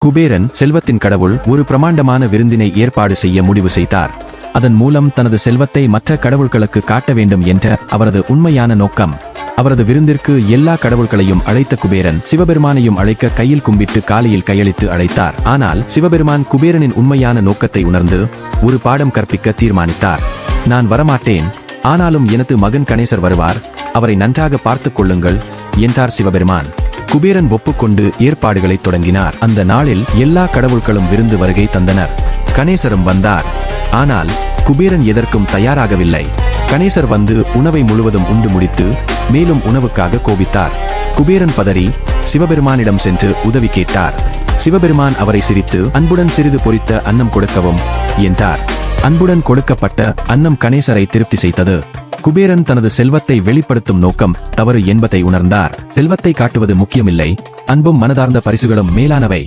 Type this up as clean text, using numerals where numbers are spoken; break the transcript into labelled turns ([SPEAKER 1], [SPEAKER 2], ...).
[SPEAKER 1] குபேரன் செல்வத்தின் கடவுள் ஒரு பிரமாண்டமான விருந்தினை ஏற்பாடு செய்ய முடிவு செய்தார். அதன் மூலம் தனது செல்வத்தை மற்ற கடவுள்களுக்கு காட்ட வேண்டும் என்ற அவரது உண்மையான நோக்கம். அவரது விருந்திற்கு எல்லா கடவுள்களையும் அழைத்த குபேரன் சிவபெருமானையும் அழைக்க கையில் கும்பிட்டு காலையில் கையளித்து அழைத்தார். ஆனால் சிவபெருமான் குபேரனின் உண்மையான நோக்கத்தை உணர்ந்து ஒரு பாடம் கற்பிக்க தீர்மானித்தார். நான் வரமாட்டேன், ஆனாலும் எனது மகன் கணேசர் வருவார், அவரை நன்றாக பார்த்துக் கொள்ளுங்கள் என்றார் சிவபெருமான். குபேரன் ஒப்புக்கொண்டு ஏற்பாடுகளை தொடங்கினார். அந்த நாளில் எல்லா கடவுள்களும் விருந்து வருகை தந்தனர். கணேசரும் வந்தார். ஆனால் குபேரன் எதற்கும் தயாராகவில்லை. கணேசர் வந்து உணவை முழுவதும் உண்டு முடித்து மேலும் உணவுக்காக கோபித்தார். குபேரன் பதறி சிவபெருமானிடம் சென்று உதவி கேட்டார். சிவபெருமான் அவரை சிரித்து அன்புடன் சிறிது பொரித்த அன்னம் கொடுக்கவும் என்றார். அன்புடன் கொடுக்கப்பட்ட அன்னம் கணேசரை திருப்தி செய்தது. குபேரன் தனது செல்வத்தை வெளிப்படுத்தும் நோக்கம் தவறு என்பதை உணர்ந்தார். செல்வத்தை காட்டுவது முக்கியமில்லை, அன்பும் மனதார்ந்த பரிசுகளும் மேலானவை.